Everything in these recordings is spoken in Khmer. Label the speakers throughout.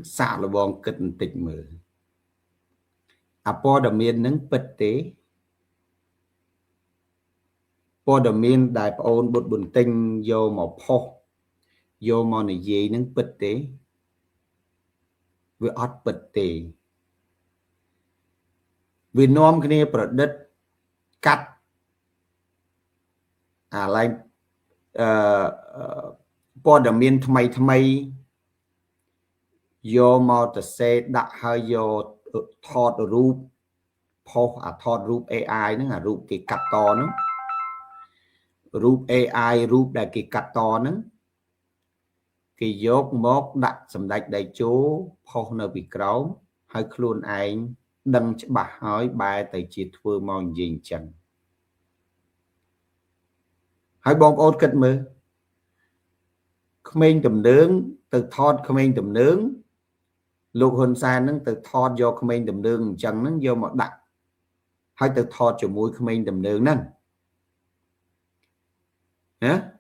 Speaker 1: xạ là bong kịch tịch mở à po đầm miên nâng bật tế po đầm miên đại ôn bột bùn tinh vô màu po vô màu này gì nâng bật tế với ót bật tế vì nôm cái này bật đất cắt à lại po đầm miên thay thay vô màu tờ xe đặt hơi vô thọt rúp po à thọt rúp AI nó là rúp cái cắt to nó rúp AI rúp đại cái cắt to nó cái dốt mốt đặt sầm đạch đại chú po nơi bị kéo hơi khuôn anh đăng bạc hỏi bài tại chỉ thưa mong gì chẳng hai bông ôn kết mơ không tầm nướng từ thọt không tầm nướng lục hồn xa nó từ thọt do không tầm nướng chẳng nó vô một đặt hai từ thọt cho mũi không tầm nướng nè hả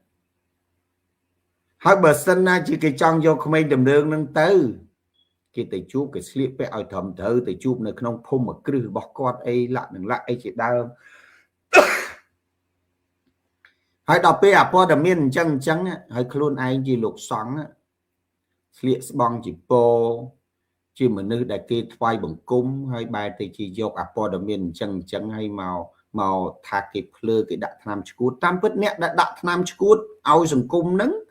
Speaker 1: hai bờ sân na chỉ cái trong vô không tầm nướng nâng tư cái từ chú cái slipไปเอาทำเธอtừ chúในขนมพุ่มกรือบอกกอดไอ้ละหนึ่งละไอ้chỉ đau hai đọc pe à po đầm miên chân chân hai khuôn ai chỉ lục xoắn liệt bong chỉ po chỉ mà nữ đại kia quay bằng cung hai bài thì chỉ dọc à po đầm miên chân chân hay màu màu thà kịp lơ cái đặt nam chút tam bứt nè đã đặt nam chút ao rừng cung nứng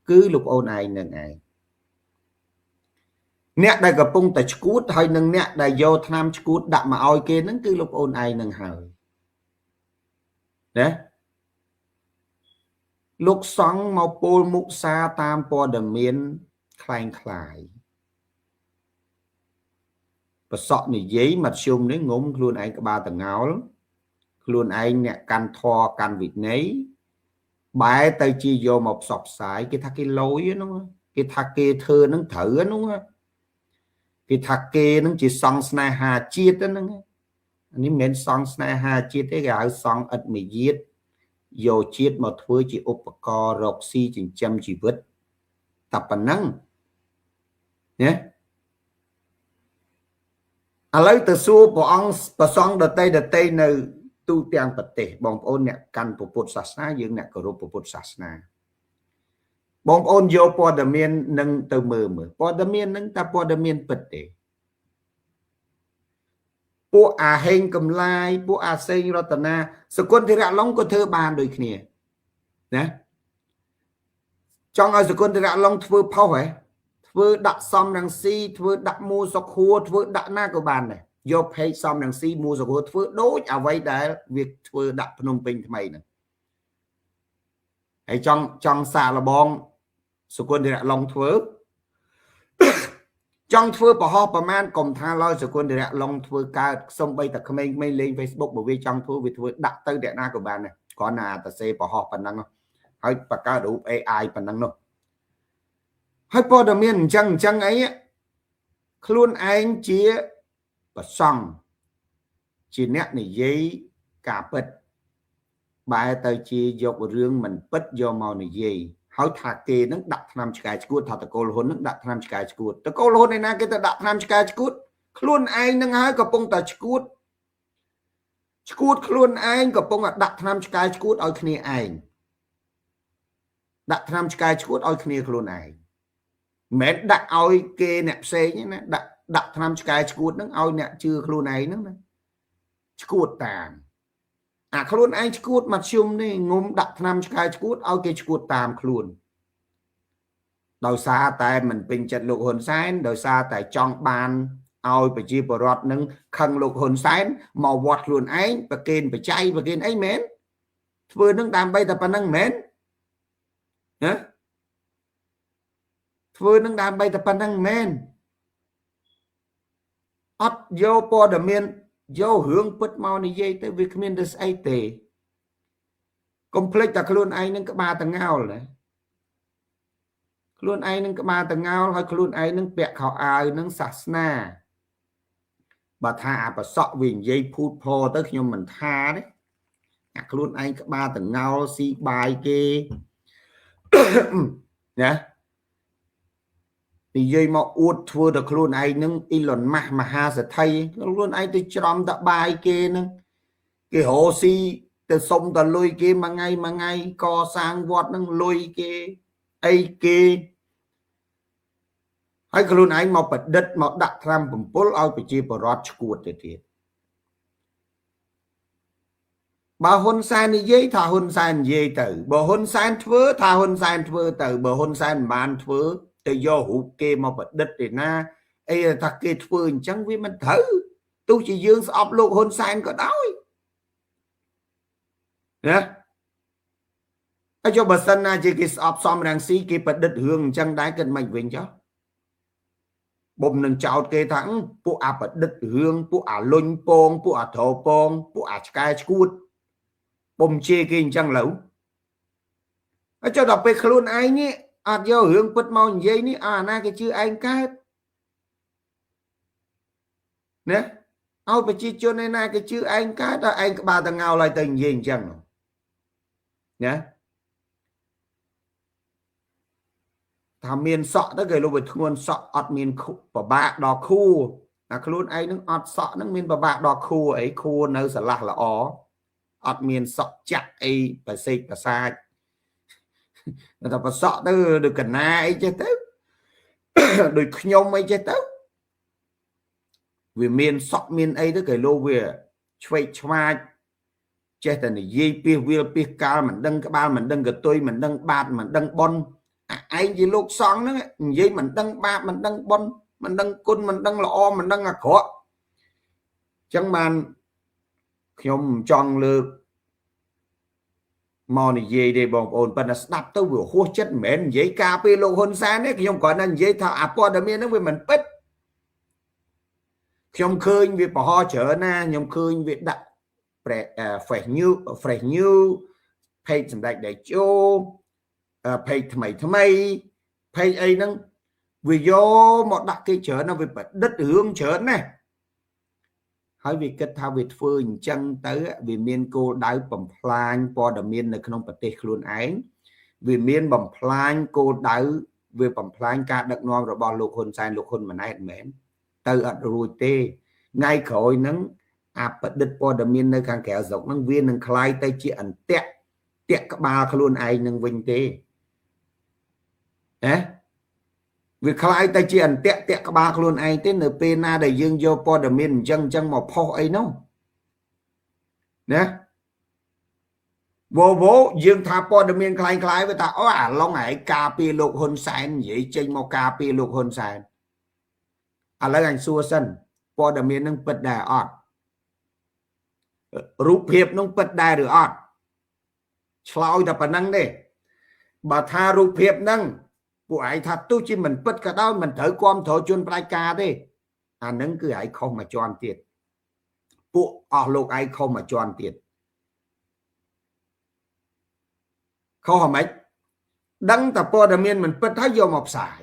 Speaker 1: cứ lục ôn ai nè ngày nè đại gặp bông tại chút hay nâng nè đại vô nam chút đặt mà ao kia nứng cứ lục ôn ai nâng hời đấy lúc sáng màu pol mục sa tam po đầm miên khai khai và sọ này giấy mặt xung đấy ngốm luôn anh có ba tầng áo lắm luôn anh nè can tho can vịt nấy bài tay chi vô một sọp sải cái thằng cái lối nó cái thằng kia thơ nó thử nó cái thằng kia nó chỉ song sna hà chia đó nó anh men song sna hà chia thế gạo song ất mì giết vô chiết một thứ chỉ ốp co rọc xi chỉ chăm chỉ vứt tập bản năng nhé à lấy từ xưa của ông và xong đợt tây nơi tu tiên bật tệ bong ôn nhẹ căn của Phật sát dương nhẹ của Phật sát bong ôn vô po đầm miên nâng từ mờ po đầm miên nâng ta po đầm miên bật tệ po à hình cầm lai po à xây rotana sự quân thì ra long có thơ bàn đôi kia nè trong ở sự quân thì ra long thưa phao ấy thưa đặt xong đằng si thưa đặt mua sọc khua thưa đặt na của bàn này vô pay xong đằng si mua sọc khua thưa đối à vậy để việc thưa đặt Phnom Penh mày này hay trong xà là bong sự quân thì ra long thưa trong thưa bỏ ho bỏ man cùng tha lo sự quân để long thưa ca xong bây ta comment mail lên Facebook bởi vì trong thưa vì thưa đặt tới điện na của bạn này còn là ta sẽ bỏ ho phần năng không hay và ca đủ AI phần năng không hay po đầm miên chăng ấy luôn anh chia và xong chỉ nét này giấy cả bật bài tay chia dọc riêng mình bất do màu này gì hỏi thà kê nó đặt nam sky cút thà ta cô hôn nó đặt nam sky cút ta cô hôn này na cái ta đặt nam sky cút luôn anh nó hỏi có bông ta cút luôn anh có bông đặt nam sky cút ở kia anh đặt nam sky cút ở kia luôn anh mẹ đặt oi kê nẹp xe nhé đặt nam sky cút nó oi nè chưa luôn này nó cút tàn à luôn anh cút mặt chung này ngôm đặt nam sky cút oi kê cút tàn luôn đòi xa tại mình bình chặt lục hồn sáng đòi xa tại trong bàn oi phải chi bờ rót nâng khăn lục hồn sáng màu vọt luôn anh và kênh phải chay và kênh ấy mến vừa nâng đàm bay tập nâng mến nhá vừa nâng đàm bay tập nâng mến ớt vô po đầm miên vô hướng bất mau này dây tới việc miên được ấy tệ complex ta luôn anh nâng các ba tầng ngao này luôn anh nâng các ba tầng ngao hay luôn anh nâng bẹt khảo ai nâng sạch na bà thà bà sọ vì dây phút phô tới khi mình tha đấy luôn anh các ba tầng ngao si bài kê nhá និយាយមកអួតធ្វើតែខ្លួនឯងនឹងអ៊ីឡុនម៉ាស់មហាសេដ្ឋីខ្លួនឯងទៅច្រំតបាយគេនឹងគេរកស៊ីទៅសុំតលុយគេមួយថ្ងៃកសាងវត្តនឹងលុយគេអីគេហើយខ្លួនឯងមកប្រឌិតមកដាក់ត្រាំបំពុលឲ្យប្រជាពលរដ្ឋឈួតទៅទៀតបើហ៊ុនសែននិយាយថាហ៊ុនសែននិយាយទៅបើហ៊ុនសែនធ្វើថាហ៊ុនសែនធ្វើទៅបើហ៊ុនសែនមិនបានធ្វើទៅយករូបគេមកប្រឌិតទេណាអីថាគេធ្វើអញ្ចឹងវាមិនត្រូវទោះជាយើងស្អប់លោកហ៊ុនសែនក៏ដោយណាហើយចុះបើសិនណាជាគេស្អប់សំរងស៊ីគេប្រឌិតរឿងអញ្ចឹងដែរគិតមិនវិញចុះបុំនឹងចោតគេថាពួកអាប្រឌិតរឿងពួកអាលុញពងពួកអាត្រោពងពួកអាឆ្កែឈួតបុំជេរគេអញ្ចឹងឡូវហើយចុះដល់ពេលខ្លួនឯងនេះអត់យករឿងពិតមកនិយាយនេះអាណាគេជឿឯងកើតណាឲ្យប្រជាជនឯណាគេជឿឯងកើតដល់ឯងក្បាលតងោលឲ្យទៅនិយាយអញ្ចឹងណាថាមានសក់ទៅគេលោកវាធ្ងន់សក់អត់មានពិបាកដល់ខួរអាខ្លួនឯងនឹងអត់សក់នឹងមានពិបាកដល់ខួរអីខួរនៅស្រឡះល្អអត់មានសក់ចាក់អីប្រសេកប្រសាចតែប្រសក់ទៅដូចកណាអីចេះទៅដូចខ្ញុំអីចេះទៅវាមានសក់មានអីទៅគេលោកវាឆ្វេកឆ្វាចចេះតែនិយាយពីវាពីកាលមិនដឹងក្បាលមិនដឹងកតុយមិនដឹងបាតមិនដឹងប៉ុនឯងជាលោកសង្ឃហ្នឹងនិយាយមិនដឹងបាបមិនដឹងប៉ុនមិនដឹងគុណមិនដឹងល្អមិនដឹងអាក្រក់អញ្ចឹងបានខ្ញុំចង់លើកមកនិយាយទេបងប្អូនប៉ុន្តែស្ដាប់ទៅវាហួសចិត្តមិនមែននិយាយការពីលោកហ៊ុនសែនទេខ្ញុំគ្រាន់តែនិយាយថាអាព័ត៌មានហ្នឹងវាមិនពិតខ្ញុំឃើញវាប្រហោច្រើនណាខ្ញុំឃើញវាដាក់ fresh news page សម្ដេចតេជោpage ថ្មីpage អីហ្នឹងវាយកមកដាក់គេច្រើនណាវាប្រឌិតរឿងច្រើនណាហើយវាគិតថាវាធ្វើអញ្ចឹងទៅវាមានគោលដៅបំផ្លាញព័ត៌មាននៅក្នុងប្រទេសខ្លួនឯងវាមានបំផ្លាញគោលដៅវាបំផ្លាញការដឹកនាំរបស់លោកហ៊ុនសែនលោកហ៊ុនម៉ាណែតមែនទៅអត់រួចទេថ្ងៃក្រោយហ្នឹងអាប្រឌិតព័ត៌មាននៅខាងក្រៅស្រុកហ្នឹងវានឹងคล้ายទៅជាអន្ទាក់តាក់ក្បាលខ្លួនឯងនឹងវិញទេណាវាคล้ายទៅជាអន្ទាក់តាក់ក្បាលខ្លួនឯងទេនៅពេលណាដែលយើងយកព័ត៌មានអញ្ចឹងមកផុសអីនោះណាវយើងថាព័ត៌មានคล้ายវាថាអូអាឡុងឯងការពារលោកហ៊ុនសែននិយាយចេញមកការពារលោកហ៊ុនសែនឥឡូវអញសួរសិនព័ត៌មាននឹងពិតដែរអត់រូបភាពនឹងពិតដែរឬអត់ឆ្លើយតែប៉ុណ្្នឹងទេបើថារូបភាពហ្នឹងពួកឯងថាទោះជាមិនពិតក៏ដោយមិនត្រូវគាំទ្រជនផ្ដាច់ការទេអាហ្នឹងគឺឯងខុសមួយជាន់ទៀតពួកអស់លោកឯងខុសមួយជាន់ទៀតខុសហ្មងដឹងតែព័ត៌មានមិនពិតហើយយកមកផ្សាយ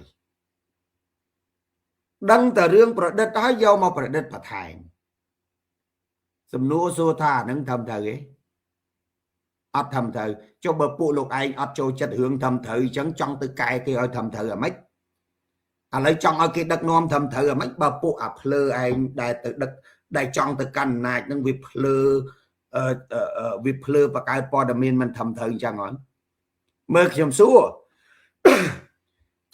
Speaker 1: ដឹងតែរឿងប្រឌិតហើយយកមកប្រឌិតបន្ថែមសំណួរសួរថាហ្នឹងត្រឹមត្រូវទេអត់ត្រឹមត្រូវចុះបើពួកលោកឯងអត់ចូលចិត្តរឿងត្រឹមត្រូវអញ្ចឹងចង់ទៅកែគេឲ្យត្រឹមត្រូវអាម៉េចឥឡូវចង់ឲ្យគេដឹកនាំត្រឹមត្រូវអាម៉េចបើពួកអាភ្លើឯងដែលទៅដឹកដែលចង់ទៅកាន់អំណាចហ្នឹងវាភ្លើបកកើតព័ត៌មានមិនត្រឹមត្រូវអញ្ចឹងហ្នឹងមើលខ្ញុំសួរ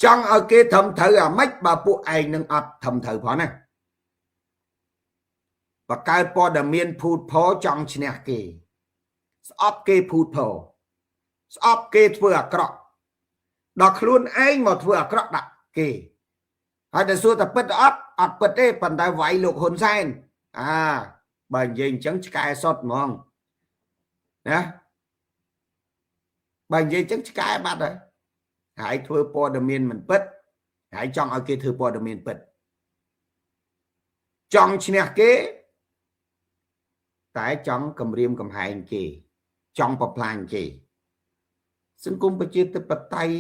Speaker 1: ចង់ឲ្យគេត្រឹមត្រូវអាម៉េចបើពួកឯងនឹងអត់ត្រឹមត្រូវផងណាបកកើតព័ត៌មានភូតផលចង់ឈ្នះគេស្អប់គេភូតផលស្អប់គេធ្វើអាក្រក់ដល់ខ្លួនឯងមកធ្វើអាក្រក់ដាក់គេហើយតែសួរតែពិតអត់ពិតទេប៉ុន្តែវាយលោកហ៊ុនសែនបើនិយាយអញ្ចឹងឆ្កែសុតហ្មងណាបើនិយាយអញ្ចឹងឆ្កែបាត់ហើយធ្វើព័ត៌មានមិនពិតហើយចង់ឲ្យគេធ្វើព័ត៌មានពិតចង់ឈ្នះគេតែចង់គំរាមកំហែងគេចង់បំផ្លាញគេសង្គមប្រជាធិបតេយ្យ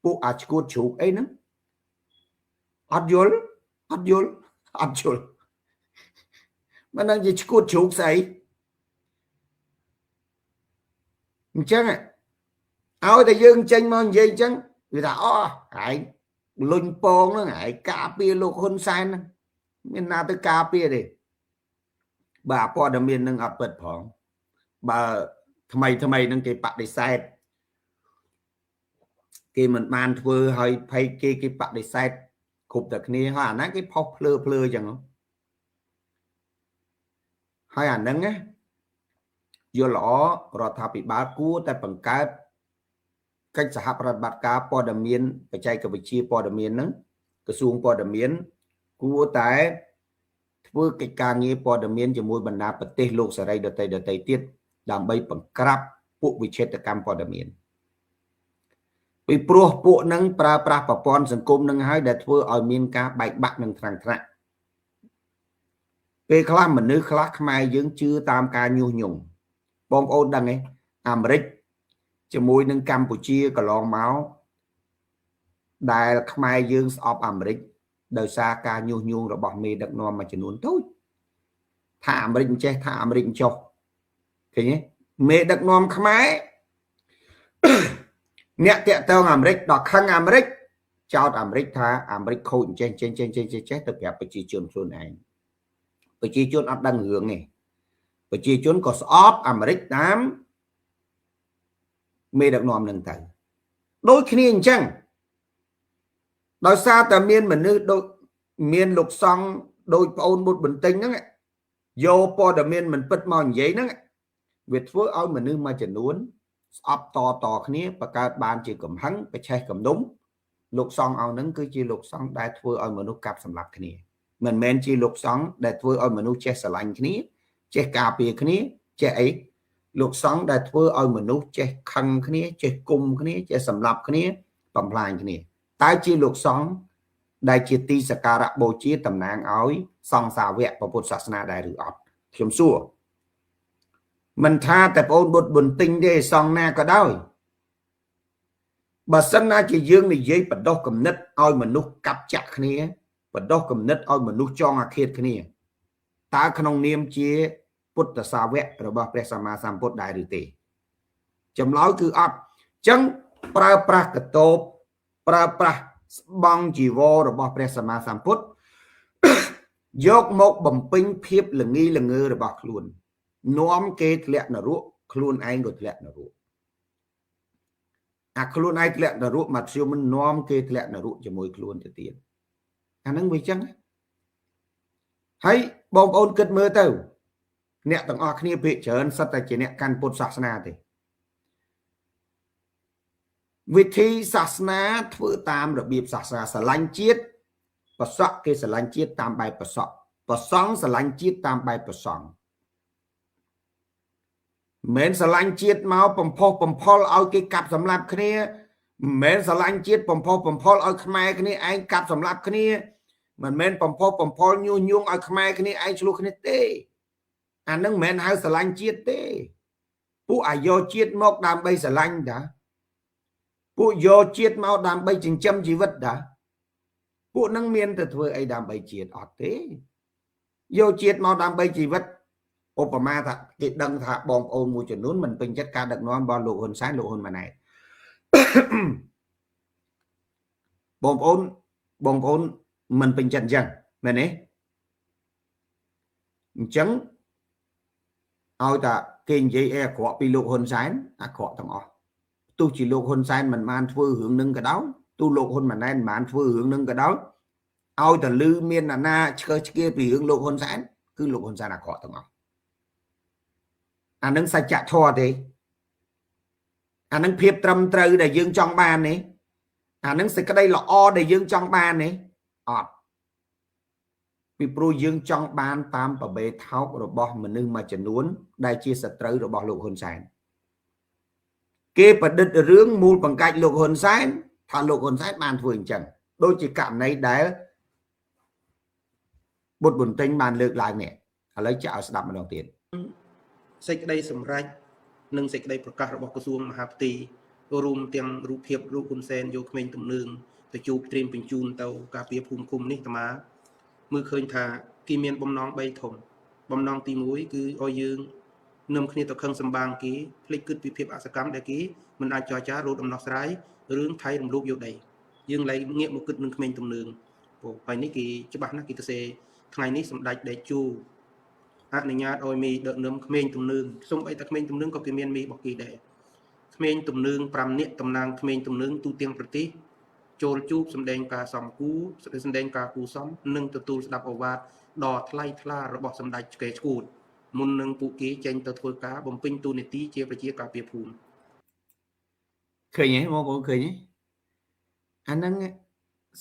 Speaker 1: ពួកអាឈួតជ្រូកអីហ្នឹងអត់យល់មិនដឹងជាឈួតជ្រូកស្អីអញ្ចឹងឲ្យតែយើងចេញមកនិយាយអញ្ចឹងវាថាអូឯង lùn pong nó ngại cà pia lục hôn san miền nào tới cà pia đi bà po đầm miền nâng ập bật phỏng bà thay mày nâng cái bạc để sai cái mình bàn vừa hơi hay cái bạc để sai cục đặc này hoa nát cái phọc plơ chẳng không hai ảnh nâng á vô lõ rồi thà bị bà cua tại bằng cách xã hội bát cá po đầm miềnไปใจกับไปchia po đầm miền nângกระทรวงpo đầm miền cua tại vừa cái càng nghe po đầm miền cho môi bần đa bật tê lục sợi đợt tây tiết làm bay bằng crab bộ bị chết tại cam po đầm miền bị pro bộ nâng pra ponสังคมnâng hai để vừa ở miền cá bạch bạc nâng thằng thằng về khá mình nữ khá mai dưỡng chưa tam ca nhu nhung bom ôn đăng ấy Americ cho môi nâng Campuchia cả lon máu đại mai dương of Americ đời xa ca nhu rồi bỏ mì đặc nôm mà chỉ muốn thôi thả Americ che thả Americ cho thế nhé mẹ đặc nôm khmai nhẹ tiện tao Americ đọc khăn Americ chào Americ tha Americ khôi trên tập hợp với chi trường xuân này với chi chuột ấp đăng hướng này với chi chuột có off Americ 8 mê đặc nòm nâng thử đôi khi chăng đôi xa tà miên mình nữ đôi miên lục xong đôi ôn một bình tinh đó vô po đà miên mình bật mòn giấy đó Việt phước ôi mình nữ mà chẳng muốn ấp to khní và cả bàn chỉ cầm hắn phải chạy cầm đúng lục xong ôi nâng cứ chi lục xong đại phước ôi mình nữ cặp sầm lập khní mình men chi lục xong đại phước ôi mình nữ che sờ lạnh khní che cà phê khní che ấy lục xong đại phước ôi mình nữ che khăn khní che cung khní che sầm lập khní bầm lại khní tái chi lục xong đại chi ti sạc ra bồ chi tầm nàng ối xong xà vẹn và bột sát na đại rửa ọt khiếm xua mình tha tập ôn bột bồn tinh để xong na có đôi bà sân na chỉ dương này dây bật đo cầm nứt ôi mình nút cặp chặt khní bật đo cầm nứt ôi mình nút cho ngạc khiết khní ta không niêm chia bột xà vẹn rồi bà bè sama sam bột đại rửa tì chấm lối cứ ọt chân pra cái tốp pra bong chỉ vô rồi bỏ presa ma sam put dốc một bầm pin phiếp là nghi là ngư rồi bỏ luôn nóm kê lẹ là ruộng luôn anh rồi lẹ là ruộng luôn ai lẹ là ruộng mặt siêu mình nóm kê lẹ là ruộng cho môi luôn cho tiền anh với chăng hay bom ôn kết mơ tàu nè tầng ở kia bị chớn sát tại chỉ nè căn bột sạc na thìวิธีศาสนาធ្វើតាមរបៀបសាសនាស្រឡាញ់ជាតិប្រសក់គេស្រឡាញ់ជាតិតាមបែបប្រសក់ប្រសង់ស្រឡាញ់ជាតិតាមបែបប្រសង់មិនស្រឡាញ់ជាតិមកបំផុសបំផុលឲ្យគេកាប់សម្លាប់គ្នាមិនស្រឡាញ់ជាតិបំផុសបំផុលឲ្យខ្មែរគ្នាឯងកាប់សម្លាប់គ្នាមិនមែនបំផុសបំផុលញុះញង់ឲ្យខ្មែរគ្នាឯងឆ្លោះគ្នាទេអានឹងមិនមែនហៅស្រឡាញ់ជាតិទេពួកអាយកជាតិមកដើម្បីស្រឡាញ់តាពួកយកជាតិមកដើម្បីចិញ្ចឹមជីវិតតាពួកនឹងមានតែធ្វើអីដើម្បីជាតិអត់ទេយកជាតិមកដើម្បីជីវិតឧបមាថាគេដឹងថាបងប្អូនមួយចំនួនមិនពេញចិត្តការដឹកនាំរបស់លោកហ៊ុនសែនលោកហ៊ុនម៉ាណែតបងប្អូនមិនពេញចិត្តអញ្ចឹងមែនទេអញ្ចឹងឲ្យតែគេនិយាយអីអាក្រក់ពីលោកហ៊ុនសែនអាក្រក់ទាំងអស់tu chỉ lục hôn san mình man phơi hướng nâng cái đó tu lục hôn mà nên man phơi hướng nâng cái đó ao từ lư miên là na chơi kia vì hướng lục hôn san cứ lục hôn san là khó thằng anh nâng sai chặt thua thì anh nâng phiệp trầm trừ để dương trong bàn này anh nâng sẽ cái đây là o để dương trong bàn này ọt vì pro dương trong bàn tam và bê tháo rồi bỏ mình nâng mà chẩn uốn đây chia sẻ trừ rồi bỏ lục hôn san kê bật đứt rướng mùi bằng cách lục hồn sáng thả lục hồn sáng bàn thường chẳng đôi chỉ cảm này đá bột bùn tinh bàn lược lại nè lấy chảo đập vào đồng tiền
Speaker 2: sách đây sầm rách nâng sách đâyประกาศរបស់ក្រសួងមហាផ្ទៃរួមទាំងរូបភាពលោកហ៊ុនសែនយកក្មេងទំនើងទៅជួបត្រៀមបញ្ជូនទៅការពារភូមិឃុំនេះតាមើលឃើញថាគេមានបំណង3ធំបំណងទី1គឺឲ្យយើងនំគ្នាទៅខឹងសម្បាងគេភ្លេចគិតពីភាពអសកម្មដែលគេមិនអាចចរចារោគដំណោះស្រាយរឿងថៃរំលោភយកដី dương lấy nghĩa một cực nâng mình tầm nương bộ phải ní kỳ cho bạn nó kỳ sẽ ngày ní sầm đạch để chu anh nhà ôi mi đợi nấm mình tầm nương xong ấy ta mình tầm nương có cái miền mi bọc kỳ để mình tầm nương pram niệm tầm nàng mình tầm nương tu tiên pratiចូលជួបសម្ដែងការសំគូសម្ដែងការគូសំនិងទទួលស្ដាប់ឱវាទដ៏ថ្លៃថ្លារបស់សម្ដេចឆ្កែឆ្កួតមុននឹងពួកគេចេញទៅធ្វើការបំពេញតួនាទីជាប្រជាការពារភូមិ
Speaker 1: ឃើញទេបងប្អូនឃើញទេអាហ្នឹង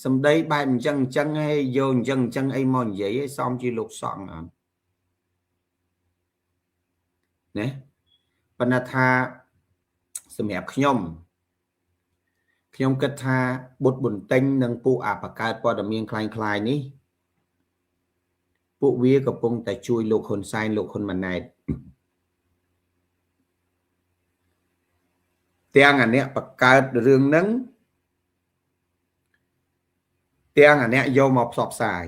Speaker 1: សំដីបែបអញ្ចឹងហើយយកអញ្ចឹងអីមកនិយាយឲ្យសមជាលោកសង្ឃអត់ណាប៉ុន្តែថាសម្រាប់ខ្ញុំគិតថាបុត្របន្ទិញនិងពួកអបកើតព័ត៌មានคล้ายៗនេះពួកវាកំពុងតែជួយលោកហ៊ុនសែនលោកហ៊ុនម៉ាណែតទាំងអាអ្នកបកកើតរឿងហ្នឹងទាំងអាអ្នកយកមកផ្សព្វផ្សាយ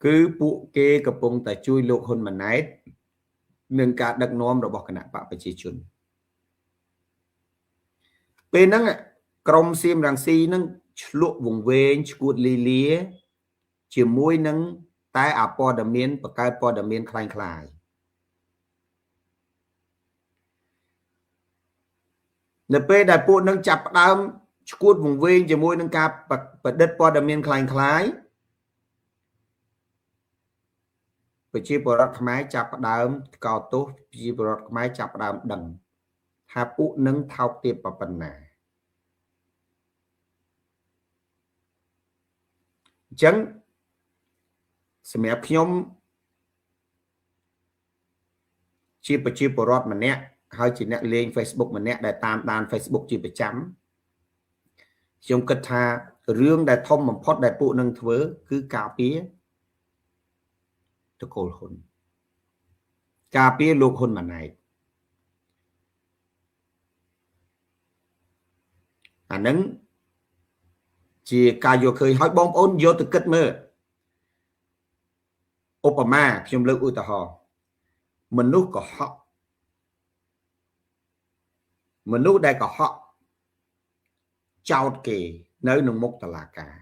Speaker 1: គឺពួកគេកំពុងតែជួយលោកហ៊ុនម៉ាណែតនឹងការដឹកនាំរបស់គណៈបកប្រជាជនពេលហ្នឹងក្រុមសៀមរាំងស៊ីហ្នឹងឆ្លក់វង្វេងឈួតលីលាជាមួយនឹងតែអព័ត៌មានបកកើតព័ត៌មានคล้ายនៅពេលដែលពួកនឹងចាប់ផ្ដើមឈួតវង្វេងជាមួយនឹងការប្រឌិតព័ត៌មានคล้ายប្រជាពលរដ្ឋខ្មែរចាប់ផ្ដើមកោតទោសប្រជាពលរដ្ឋខ្មែរចាប់ផ្ដើមដឹងថាពួកនឹងថោកទាបប៉ុណ្ណាអញ្ចឹងសម្រាប់ខ្ញុំជាប្រជាពលរដ្ឋម្នាក់ហើយជាអ្នកលេង Facebook ម្នាក់ដែលតាមដាន Facebook ជាប្រចាំខ្ញុំគិតថារឿងដែលធំបំផុតដែលពួកនឹងធ្វើគឺការពារតកូលហ៊ុនការពារលោកហ៊ុនម៉ាណែតអានឹងជាការយកឃើញឲ្យបងប្អូនយកទៅគិតមើលឧបមាខ្ញុំលើកឧទាហរណ៍មនុស្សកុហកមនុស្សដែលកុហកចោទគេនៅក្នុងមុខតុលាការ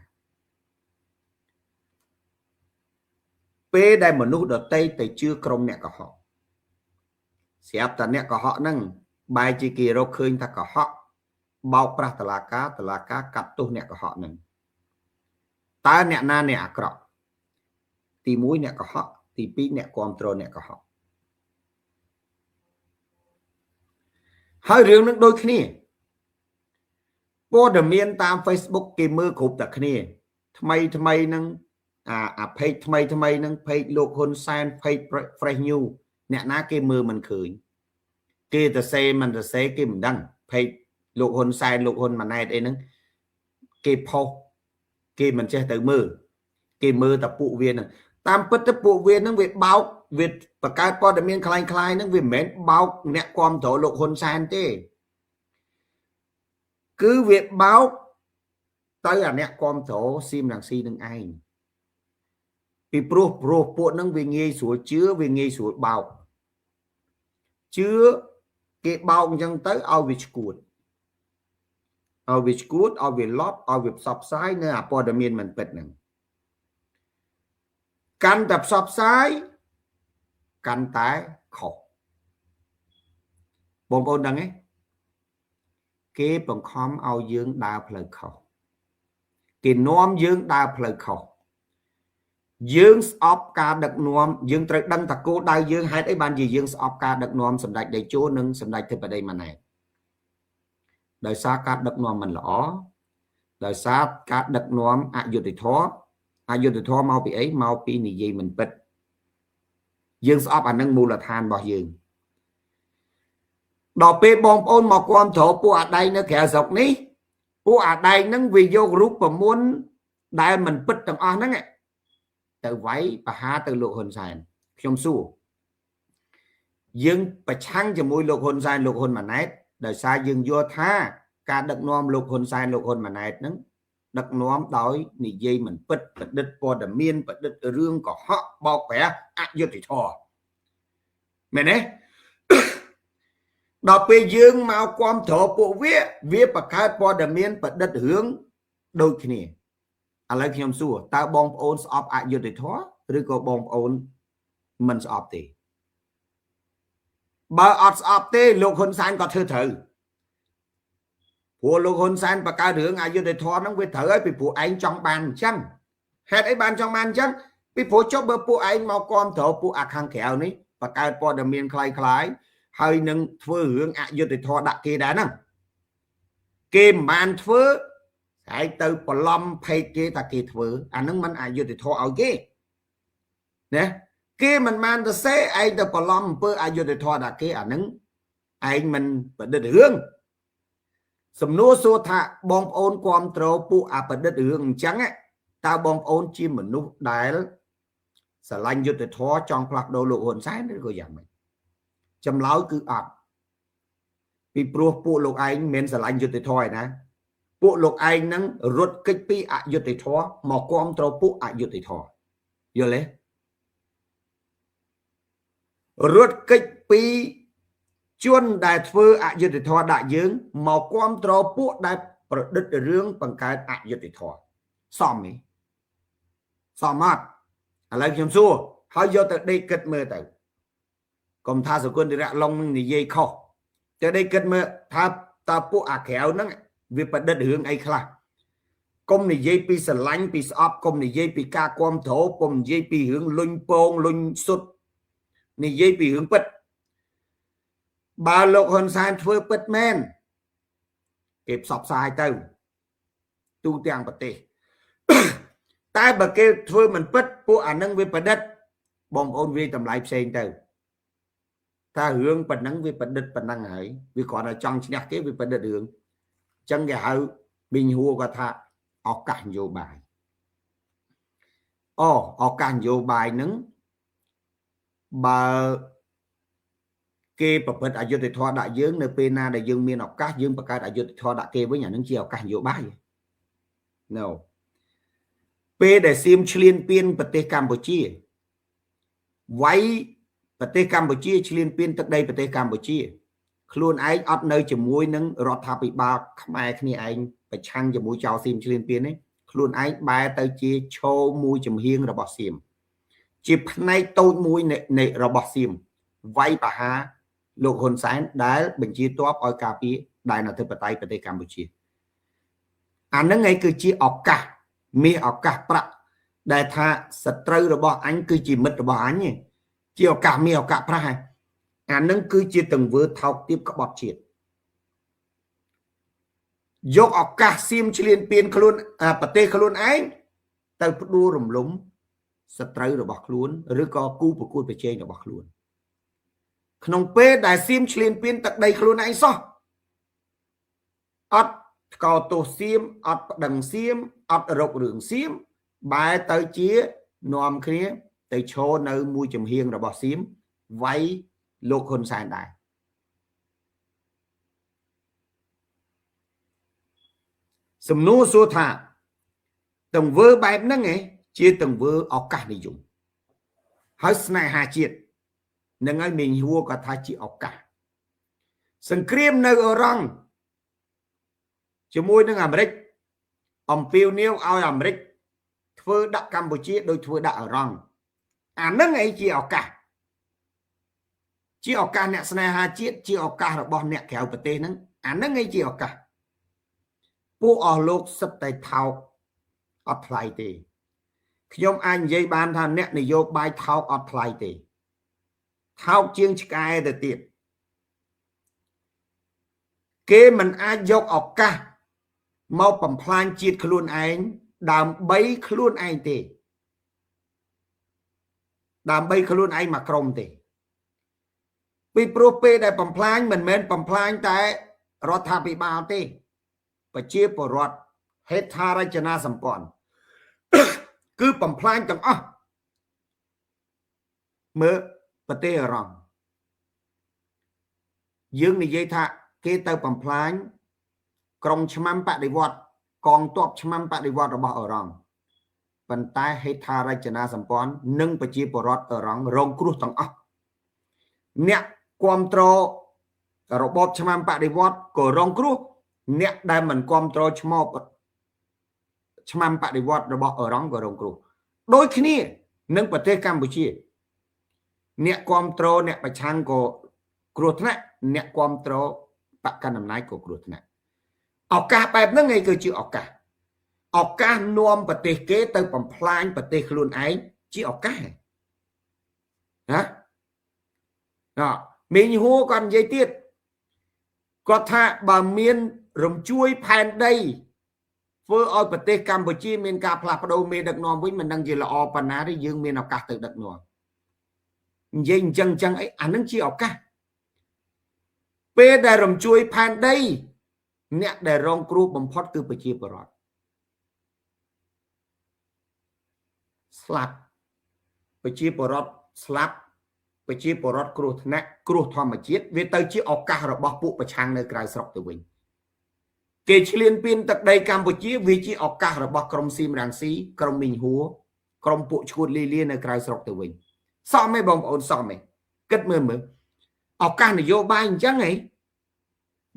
Speaker 1: ពេលដែលមនុស្សដទៃទៅជឿក្រុមអ្នកកុហកស្រាប់តែអ្នកកុហកហ្នឹងបែរជាគេរកឃើញថាកុហកបោកប្រាស់តុលាការកាត់ទោសអ្នកកុហកហ្នឹងតើអ្នកណាអ្នកអាក្រក់ទី1អ្នកកុហកទី2អ្នកគ្រប់គ្រងអ្នកកុហកហើយរឿងនឹងដូចគ្នាព័ត៌មានតាម Facebook គេមើលគ្រប់តែគ្នាថ្មីហ្នឹងអា page ថ្មីហ្នឹង page លោកហ៊ុនសែន page Fresh News អ្នកណាគេមើលមិនឃើញគេទៅសេមិនទៅសេគេមិនដឹង page លោកហ៊ុនសែនលោកហ៊ុនម៉ាណែតអីហ្នឹងគេផុសគេមិនចេះទៅមើលគេមើលតែពួកវាហ្នឹងតាមពិតទៅពួកវាហ្នឹងវាបោកវាបង្កើតព័ត៌មានคล้ายហ្នឹងវាមិនមែនបោកអ្នកគ្រប់គ្រងលោកហ៊ុនសែនទេគឺវាបោកទៅអាអ្នកគ្រប់គ្រងសៀមរាំងស៊ីនឹងឯងពីព្រោះពួកហ្នឹងវាងាយស្រួលជឿវាងាយស្រួលបោកជឿគេបោកអញ្ចឹងទៅឲ្យវាឈួតឲ្យវាលត់ឲ្យវាផ្សព្វផ្សាយនៅអាព័ត៌មានមិនពិតហ្នឹងកាន់តែផ្សព្វផ្សាយកាន់តែខុសបងប្អូនដឹងទេគេបង្ខំឲ្យយើងដើរផ្លូវខុសគេនាំយើងដើរផ្លូវខុសយើងស្អប់ការដឹកនាំយើងត្រូវដឹងថាគោលដៅយើងហេតុអីបានជាយើងស្អប់ការដឹកនាំសម្ដេចតេជោនិងសម្ដេចធិបតីម៉ាណែតដោយសារការដឹកនាំមិនល្អដោយសារការដឹកនាំអយុត្តិធម៌មកពីអីមកពីនិយាយមិនពិតយើងស្អប់អានឹងមូលដ្ឋានរបស់យើងដល់ពេលបងប្អូនមកគ្រប់គ្រងពួកអាដែងនៅក្រៅស្រុកនេះពួកអាដែងហ្នឹងវាយករូបមន្តដែលមិនពិតទាំងអស់ហ្នឹងទៅវាយប្រហារទៅលោកហ៊ុនសែនខ្ញុំសួរយើងប្រឆាំងជាមួយលោកហ៊ុនសែនលោកហ៊ុនម៉ាណែតដោយសារយើងយល់ថាការដឹកនាំលោកហ៊ុនសែនលោកហ៊ុនម៉ាណែតហ្នឹងដឹកនាំដោយនិយាយមិនពិតប្រឌិតព័ត៌មានប្រឌិតរឿងកុហកបោកប្រាស់អយុត្តិធម៌មែនទេ ដល់ពេលយើងមកគ្រប់គ្រងពួកវាបង្កើតព័ត៌មានប្រឌិតរឿងដូចគ្នាឥឡូវខ្ញុំសួរតើបងប្អូនស្អប់អយុត្តិធម៌ឬក៏បងប្អូនមិនស្អប់ទេបើអត់ស្អប់ទេលោកហ៊ុនសែនក៏ធ្វើត្រូវព្រោះលោកហ៊ុនសែនបង្កើតរឿងអយុត្តិធម៌ហ្នឹងវាត្រូវហើយពីព្រោះឯងចង់បានអញ្ចឹងហេតុអីបានចង់បានអញ្ចឹងពីព្រោះចុះបើពួកឯងមកគ្រប់គ្រងពួកអាខាងក្រៅនេះបង្កើតព័ត៌មានคล้ายៗហើយនឹងធ្វើរឿងអយុត្តិធម៌ដាក់គេដែរហ្នឹងគេមិនបានធ្វើហើយទៅបន្លំភេកគេថាគេធ្វើអាហ្នឹងមិនអយុត្តិធម៌ឲ្យគេណាគេមិនបានទៅសេឯងទៅបន្លំអំពើអយុត្តិធម៌ដាក់គេអាហ្នឹងឯងមិនប្រឌិតរឿងសំណួរសួរថាបងប្អូនគ្រប់គ្រងពួកអាប្រឌិតរឿងអញ្ចឹងតើបងប្អូនជាមនុស្សដែលស្រឡាញ់យុត្តិធម៌ចង់ផ្លាស់ប្ដូរលោកហ៊ុនសែនឬក៏យ៉ាងម៉េចចម្លើយគឺអត់ពីព្រោះពួកលោកឯងមិនស្រឡាញ់យុត្តិធម៌ឯណាពួកលោកឯងនឹងរត់គេចពីអយុត្តិធម៌មកគ្រប់គ្រងពួកអយុត្តិធម៌យល់ទេរត់គេចពីជនដែលធ្វើអយុត្តិធម៌ដាក់យើងមកគ្រប់គ្រងពួកដែលប្រឌិតរឿងបង្កើតអយុត្តិធម៌សមទេសមអត់ឥឡូវខ្ញុំសួរហើយយកទៅដេកគិតមើលទៅកុំថាសកុនតិរៈឡុងនឹងនិយាយខុសទៅដេកគិតមើលថាតើពួកអាក្រៅហ្នឹងវាប្រឌិតរឿងអីខ្លះកុំនិយាយពីស្រឡាញ់ពីស្អប់កុំនិយាយពីការគាំទ្រកុំនិយាយពីរឿងលុញពងលុញសុទ្ធនិយាយពីរឿងពិតបើលោកហ៊ុនសែនធ្វើពិតមែនគេផ្សព្វផ្សាយទៅទូទាំងប្រទេសតែបើគេធ្វើមិនពិតពួកអានឹងវាប្រឌិតបងប្អូនវាតម្លៃផ្សេងទៅថារឿងប៉ុណ្ណឹងវាប្រឌិតប៉ុណ្ណឹងហើយវាគ្រាន់តែចង់ឈ្នះគេវាប្រឌិតរឿងអញ្ចឹងគេហៅប៊ីងហួរគាត់ថាឱកាសនយោបាយឱកាសនយោបាយហ្នឹងបើគេប្រព្រឹត្តអយុត្តិធម៌ដាក់យើងនៅពេលណាដែលយើងមានឱកាសយើងបង្កើតអយុត្តិធម៌ដាក់គេវិញអានឹងជាឱកាសនយោបាយ No ពេលដែលសៀមឈ្លានពានប្រទេសកម្ពុជាវាយប្រទេសកម្ពុជាឈ្លានពានទឹកដីប្រទេសកម្ពុជាខ្លួនឯងអត់នៅជាមួយនឹងរដ្ឋាភិបាលខ្មែរគ្នាឯងប្រឆាំងជាមួយចៅសៀមឈ្លានពាននេះខ្លួនឯងបែរទៅជាឈោមួយចំហៀងរបស់សៀមជាផ្នែកតូចមួយនៃរបស់សៀមវាយប្រហារលោកហ៊ុនសែនដែលបញ្ជាទ័ពឲ្យការពារដែនអធិបតេយ្យប្រទេសកម្ពុជាអានឹងឯងគឺជាឱកាសមាសឱកាសប្រាក់ដែលថាសត្រូវរបស់អញគឺជាមិត្តរបស់អញជាឱកាសមាសឱកាសប្រាក់ហើយអានឹងគឺជាទង្វើថោកទាបក្បត់ជាតិយកឱកាសសៀមឈ្លានពានខ្លួនប្រទេសខ្លួនឯងទៅផ្ដួលរំលំសត្រូវរបស់ខ្លួនឬក៏គូប្រកួតប្រជែងរបស់ខ្លួនក្នុងពេលដែលសៀមឈ្លានពានទឹកដីខ្លួនឯងសោះអត់ថ្កោលទោសសៀមអត់ប្តឹងសៀមអត់រករឿងសៀមបែរទៅជានាំគ្នាទៅឈរនៅមួយចំហៀងរបស់សៀមវាយលោកហ៊ុនសែនដែរសំណួរសួរថាទង្វើបែបហ្នឹងជាទង្វើឱកាសនិយមហើយស្នេហាជាតិនឹងឲ្យមីងហួរគាត់ថាជាឱកាសសង្គ្រាមនៅអ៊ឺរ៉ង់ជាមួយនឹងអាមេរិកអំពាវនាវឲ្យអាមេរិកធ្វើដាក់កម្ពុជាដោយធ្វើដាក់អ៊ឺរ៉ង់អានឹងឯងជាឱកាសអ្នកស្នេហាជាតិជាឱកាសរបស់អ្នកក្រៅប្រទេសហ្នឹងអានឹងឯងជាឱកាសពួកអស់លោកសិតតែថោកអត់ថ្លៃទេខ្ញុំអាចនិយាយបានថាអ្នកនយោបាយថោកអត់ថ្លៃទេថោកជាងឆ្កែទៅទៀតគេមិនអាចយកឱកាសមកបំផ្លាញជាតិខ្លួនឯងដើម្បីខ្លួនឯងទេដើម្បីខ្លួនឯងមកក្រុមទេពីព្រោះពេលដែលបំផ្លាញមិនមែនបំផ្លាញតែរដ្ឋាភិបាលទេប្រជាពលរដ្ឋហេដ្ឋារចនាសម្ព័ន្ធគឺបំផ្លាញទាំងអស់មើលប្រទេសអ៊ឺរ៉ង់យើងនិយាយថាគេទៅបំផ្លាញក្រុមឆ្មាំបដិវត្តកងទ័ពឆ្មាំបដិវត្តរបស់អ៊ឺរ៉ង់ប៉ុន្តែហេដ្ឋារចនាសម្ព័ន្ធនិងប្រជាពលរដ្ឋអ៊ឺរ៉ង់រងគ្រោះទាំងអស់អ្នកគ្រប់គ្រង របបឆ្មាំបដិវត្តក៏រងគ្រោះអ្នកដែលមិនគ្រប់គ្រងឆ្មាំបដិវត្តរបស់អឺរ៉ង់ក៏រងគ្រោះដូចគ្នានឹងប្រទេសកម្ពុជាអ្នកគ្រប់គ្រងអ្នកប្រឆាំងក៏គ្រោះថ្នាក់អ្នកគ្រប់គ្រងបកកណ្ដាលអំណាចក៏គ្រោះថ្នាក់ឱកាសបែបហ្នឹងឯងគឺជាឱកាសនាំប្រទេសគេទៅបំផ្លាញប្រទេសខ្លួនឯងជាឱកាសណាមីងហួរគាត់និយាយទៀតគាត់ថាបើមានរំជួយផែនដីធ្វើឲ្យប្រទេសកម្ពុជាមានការផ្លាស់ប្ដូរមេដឹកនាំវិញមិនដឹងជាល្អប៉ុណ្ណាទេយើងមានឱកាសទៅដឹកនាំនិយាយអញ្ចឹងអីអានឹងជាឱកាសពេលដែលរំជួយផែនដីអ្នកដែលរងគ្រោះបំផុតគឺប្រជាពលរដ្ឋស្លាប់ប្រជាពលរដ្ឋស្លាប់ប្រជាពលរដ្ឋគ្រោះថ្នាក់គ្រោះធម្មជាតិវាទៅជាឱកាសរបស់ពួកប្រឆាំងនៅក្រៅស្រុកទៅវិញគេឈ្លានពានទឹកដីកម្ពុជាវាជាឱកាសរបស់ក្រុមស៊ីមរាំងស៊ីក្រុមមីងហួរក្រុមពួកឈួតលីលានៅក្រៅស្រុកទៅវិញសមទេបងប្អូនសមទេគិតមើលឱកាសនយោបាយអញ្ចឹងហី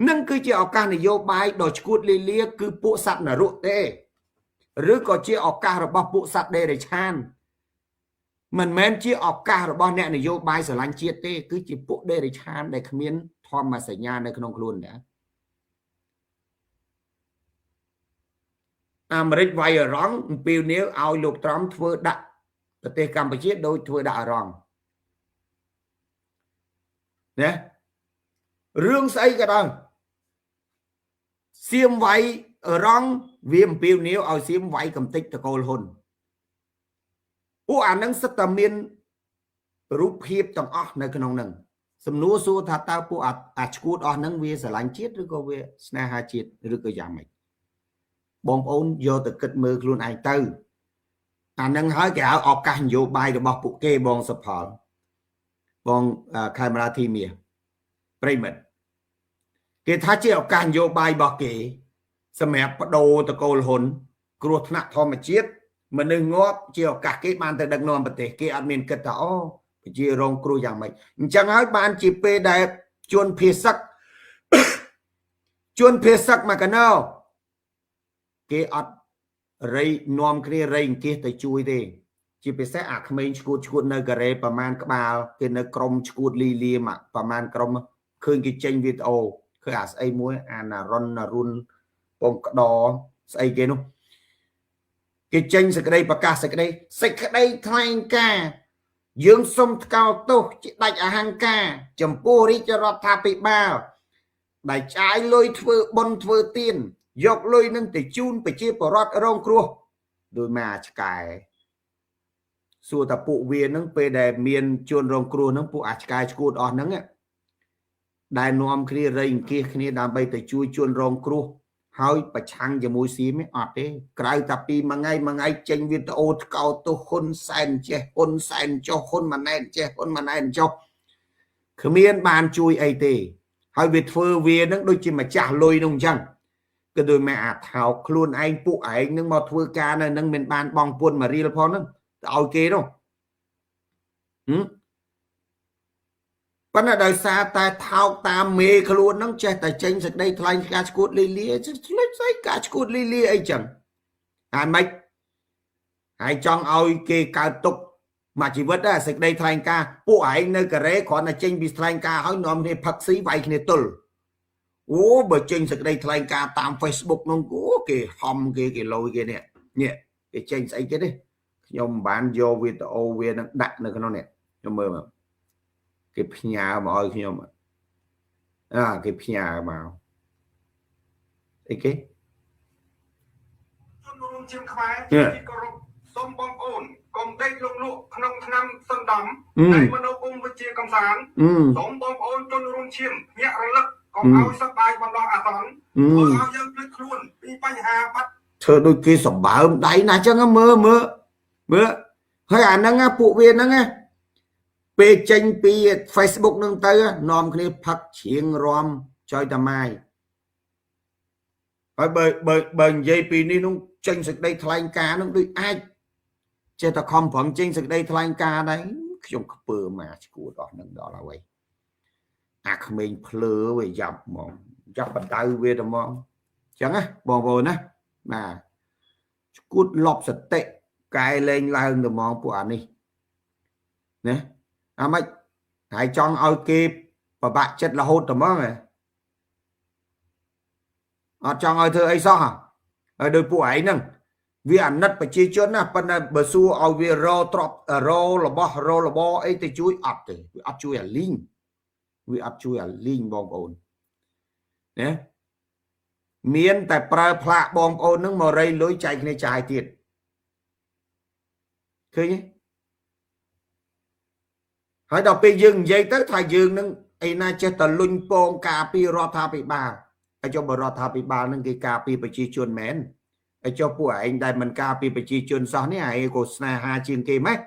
Speaker 1: នឹងគឺជាឱកាសនយោបាយដ៏ឈួតលីលាគឺពួកសត្វនរកទេឬក៏ជាឱកាសរបស់ពួកសត្វដេរេឆានមិនមែនជាឱកាសរបស់អ្នកនយោបាយស្រឡាញ់ជាតិទេគឺជាពួកដេរេឆានដែលគ្មានធម្មសញ្ញានៅក្នុងខ្លួនដែរអាមេរិកវាយអឺរ៉ង់អំពាវនាវឲ្យលោកត្រាំធ្វើដាក់ប្រទេសកម្ពុជាដោយធ្វើដាក់អឺរ៉ង់ណារឿងស្អីក៏ដោយសៀមវាយអឺរ៉ង់វាអំពាវនាវឲ្យសៀមវាយកំទេចតកូលហ៊ុនពួកអានឹងសិតតែមានរូបភាពទាំងអស់នៅក្នុងនឹងសំណួរសួរថាតើពួកអាឈួតអស់ហ្នឹងវាស្រឡាញ់ជាតិឬក៏វាស្នេហាជាតិឬក៏យ៉ាងម៉េចបងប្អូនយកទៅគិតមើលខ្លួនឯងទៅអានឹងហើយគេហៅឱកាសនយោបាយរបស់ពួកគេបងសុផលបងខេមរាធីមាសប្រិមិត្តគេថាជាឱកាសនយោបាយរបស់គេសម្រាប់បដូរតកូលហ៊ុនគ្រោះថ្នាក់ធម្មជាតិមនុស្សងាប់ជាឱកាសគេបានទៅដឹកនាំប្រទេសគេអត់មានគិតថាអូប្រជារងគ្រោះយ៉ាងម៉េចអញ្ចឹងហើយបានជាពេលដែលជួនភាសឹកមកកណោគេអត់រៃនាំគ្នារៃអង្គាសទៅជួយទេជាពិសេសអាក្មេងឈួតនៅកូរ៉េប្រមាណក្បាលគេនៅក្រុមឈួតលីលាមកប្រមាណក្រុមឃើញគេចេញវីដេអូឃើញអាស្អីមួយអាណារុនពងក្តស្អីគេនោះគេចេញសេចក្តីប្រកាសសេចក្តីថ្លែងការណ៍យើងសូមថ្កោលទោសជាដាច់អហង្ការចំពោះរាជរដ្ឋាភិបាលដែលចាយលុយធ្វើបុណ្យធ្វើទានយកលុយនឹងទៅជូនប្រជាពលរដ្ឋរងគ្រោះដោយមកអាឆ្កែសួរថាពួកវានឹងពេលដែលមានជួនរងគ្រោះនឹងពួកអាឆ្កែឈួតអស់ហ្នឹងដែលនាំគ្នារៃអង្គាសគ្នាដើម្បីទៅជួយជួនរងគ្រោះហើយប្រឆាំងជាមួយសៀមអត់ទេក្រៅតែពីមួយថ្ងៃចេញវីដេអូថ្កោលទោសហ៊ុនសែនចេះហ៊ុនសែនចុះហ៊ុនម៉ាណែតចេះហ៊ុនម៉ាណែតចុះគ្មានបានជួយអីទេហើយវាធ្វើវានឹងដូចជាម្ចាស់លុយនោះអញ្ចឹងគឺដោយមកអាថោកខ្លួនឯងពួកឯងនឹងមកធ្វើការនៅនឹងមិនបានបងពុនមករៀលផងហ្នឹងទៅឲ្យគេនោះប៉ុន្តែដោយសារតែថោកតាមមេខ្លួនហ្នឹងចេះតែចេញសេចក្តីថ្លែងការឈួតលីលាឆ្លេចស្អីការឈួតលីលាអីចឹងអាម៉េចហើយចង់ឲ្យគេកើតទុកមួយជីវិតដែរសេចក្តីថ្លែងការពួកឯងនៅកូរ៉េគ្រាន់តែចេញពីថ្លែងការឲ្យនាំគ្នាផឹកស៊ីវាយគ្នាទល់អូបើចេញសេចក្តីថ្លែងការតាម Facebook នោះអូគេហំគេលយគេនេះគេចេញស្អីគេទេខ្ញុំមិនបានយកវីដេអូវានឹងដាក់នៅក្នុងនេះខ្ញុំមើលមកគេផ្ញើមកឲ្យខ្ញុំគេផ្ញើមកអីគេ
Speaker 3: ជំនុំជើងខ្មែរជាគោរពសូមបងប្អូនកុំដេកលងលក់ក្នុងឆ្នាំសន្តំតែមនោគមវិជ្ជាកំសាន្តសូមបងប្អូនជនរួមឈាមញាក់រលឹកកុំឲ្យសប្បាយបណ្ដោះអាសន្នធ្វើឲ្យយើងភ្លេចខ្លួនពីបញ្ហាបាត់
Speaker 1: ធ្វើដូចគេសម្បើមដៃណាស់ចឹងមើលហើយអាហ្នឹងពួកវាហ្នឹងពេលចេញពី Facebook នឹងទៅនាំគ្នាផឹកជ្រៀងរំចយតាម៉ាយហើយបើនិយាយពីនេះនោះចេញសេចក្តីថ្លែងការណ៍នោះដូចអាចចេះតែខំប្រឹងចេញសេចក្តីថ្លែងការណ៍ដែរខ្ញុំខ្ពើមកឈួតអស់នឹងដល់ហើយ ក្មេងភ្លើវាយ៉ាប់ហ្មងចាប់បណ្ដៅវាទៅហ្មងចឹងណាបងប្អូនណាបាទឈួតលប់សតិកែលែងឡើងទៅហ្មងពួកអានេះណាអាម៉េចហើយចង់ឲ្យគេប្របាក់ចិត្តរហូតទៅហ្មងអត់ចង់ឲ្យធ្វើអីសោះហើយដោយពួកឯងហ្នឹងវាអាណិតប្រជាជនណាប៉ុន្តែបើសួរឲ្យវារទ្របរបស់អីទៅជួយអត់ទេវាអត់ជួយអាលីងវាអត់ជួយអាលីងបងប្អូនណាមានតែប្រើផ្លាកបងប្អូនហ្នឹងមករៃលុយចែកគ្នាចាយទៀតឃើញទេហើយដល់ពេលយើងនិយាយទៅថាយើងនឹងអីណាចេះតែលុញពងការពីរដ្ឋាភិបាលហើយចុះបរដ្ឋាភិបាលនឹងគេការពីប្រជាជនមែនហើយចុះពួកឯងដែលមិនការពីប្រជាជនសោះនេះឯងក៏ស្នេហាជាងគេម៉េចឥ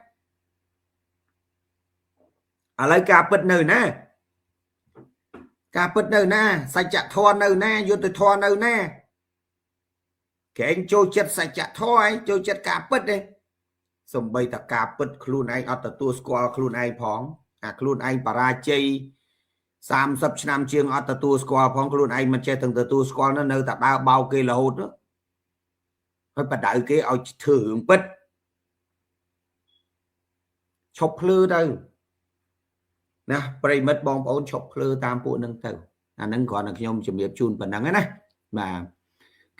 Speaker 1: ឡូវការពិតនៅណាការពិតនៅណាសច្ចធម៌នៅណាយុត្តិធម៌នៅណាគេឯងចូលចិត្តសច្ចធម៌ឯងចូលចិត្តការពិតទេសំបីតការពិតខ្លួនឯងអត់ទទួលស្គាល់ខ្លួនឯងផងអាខ្លួនឯងបរាជ័យ30ឆ្នាំជាងអត់ទទួលស្គាល់ផងខ្លួនឯងមិនចេះទាំងទទួលស្គាល់នៅតែដើរបោកគេរហូតហើយបដៅគេឲ្យធ្វើរឿងពិតឈប់ភ្លឺទៅណាប្រិមិត្តបងប្អូនឈប់ភ្លឺតាមពួកនឹងទៅអានឹងគ្រាន់តែខ្ញុំជំរាបជូនប៉ុណ្ណឹងណាបាទ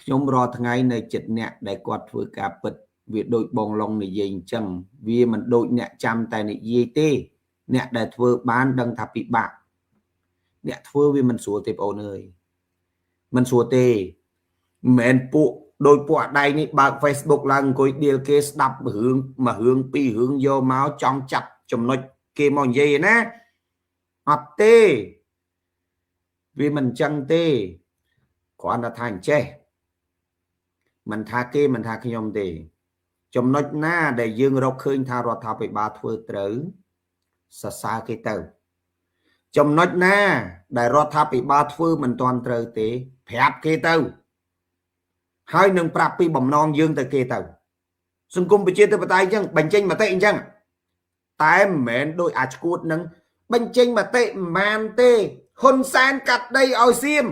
Speaker 1: ខ្ញុំរាល់ថ្ងៃនៅចិត្តអ្នកដែលគាត់ធ្វើការពិតវាដូចបងឡុងនិយាយអញ្ចឹងវាមិនដូចអ្នកចាំតែនិយាយទេអ្នកដែលធ្វើបានដឹងថាពិបាកអ្នកធ្វើវាមិនស្រួលទេបងប្អូនអើយមិនស្រួលទេមិនមែនពួកដោយពួកអដៃនេះបើក Facebook ឡើងអង្គុយដៀលគេស្ដាប់រឿងមួយរឿងពីររឿងយកមកចង់ចាប់ចំណុចគេមកនិយាយណាអត់ទេវាមិនអញ្ចឹងទេគ្រាន់តែថាអញ្ចេះមិនថាគេមិនថាខ្ញុំទេចំណុចណាដែលយើងរកឃើញថារដ្ឋាភិបាលធ្វើត្រូវសរសើរគេទៅចំណុចណាដែលរដ្ឋាភិបាលធ្វើមិនទាន់ត្រូវទេប្រាប់គេទៅហើយនឹងប្រាប់ពីបំណងយើងទៅគេទៅសង្គមប្រជាធិបតេយ្យអញ្ចឹងបញ្ចេញមតិអញ្ចឹងតែមិនមែនដោយអាឈួតនឹងបញ្ចេញមតិមិនបានទេហ៊ុនសែនកាត់ដីឲ្យសៀម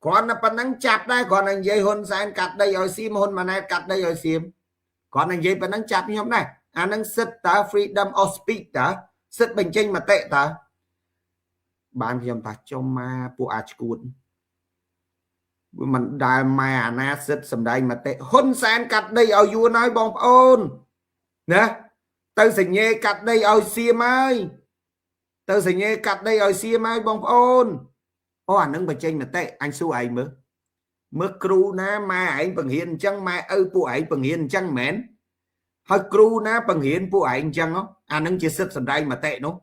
Speaker 1: គ្រាន់តែប៉ុណ្ណឹងចាប់ដែរគ្រាន់តែនិយាយហ៊ុនសែនកាត់ដីឲ្យសៀមហ៊ុនម៉ាណែតកាត់ដីឲ្យសៀមគ្រាន់តែនិយាយប៉ុណ្ណឹងចាប់ខ្ញុំដែរអានឹងសិទ្ធតើ freedom of speech តើសិទ្ធបញ្ចេញមតិតើបានខ្ញុំថាចុំមកពួកអាឈួតមិនដែលម៉ែអាណាសិទ្ធសម្ដែងមតិហ៊ុនសែនកាត់ដីឲ្យយួនហើយបងប្អូនណាទៅសញ្ញេកាត់ដីឲ្យសៀមហើយទៅសញ្ញេកាត់ដីឲ្យសៀមហើយបងប្អូនអូអានឹងបញ្ចេញមតិអញសួរឯងមើលគ្រូណាម៉ែឯងបង្រៀនអញ្ចឹងម៉ែឪពួកឯងបង្រៀនអញ្ចឹងមែនហើយគ្រូណាបង្រៀនពួកឯងអញ្ចឹងអានឹងជាសិទ្ធសម្ដែងមតិនោះ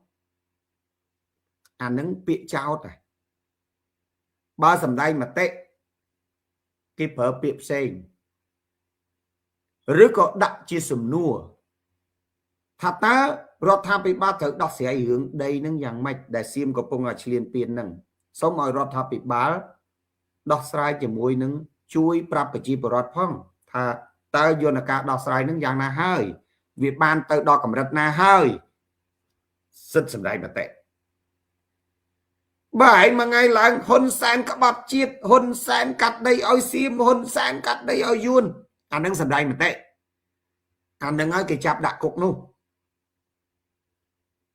Speaker 1: អានឹងពាក្យចោតបើសម្ដែងមតិគេប្រើពាក្យផ្សេងឬក៏ដាក់ជាសំណួរថាតើរដ្ឋាភិបាលត្រូវដោះស្រាយរឿងដីនឹងយ៉ាងម៉េចដែលសៀមកំពុងតែឈ្លានពាននឹងសូមឲ្យរដ្ឋាភិបាលដោះស្រាយជាមួយនឹងជួយប្រាប់ប្រជាពលរដ្ឋផងថាតើយន្តការដោះស្រាយនឹងយ៉ាងណាហើយវាបានទៅដល់កម្រិតណាហើយសិទ្ធិសម្ដែងមតិបើឯងមួយថ្ងៃឡើងហ៊ុនសែនក្បត់ជាតិហ៊ុនសែនកាត់ដីឲ្យសៀមហ៊ុនសែនកាត់ដីឲ្យយួនអានឹងសម្ដែងមតិអានឹងឲ្យគេចាប់ដាក់គុកនោះ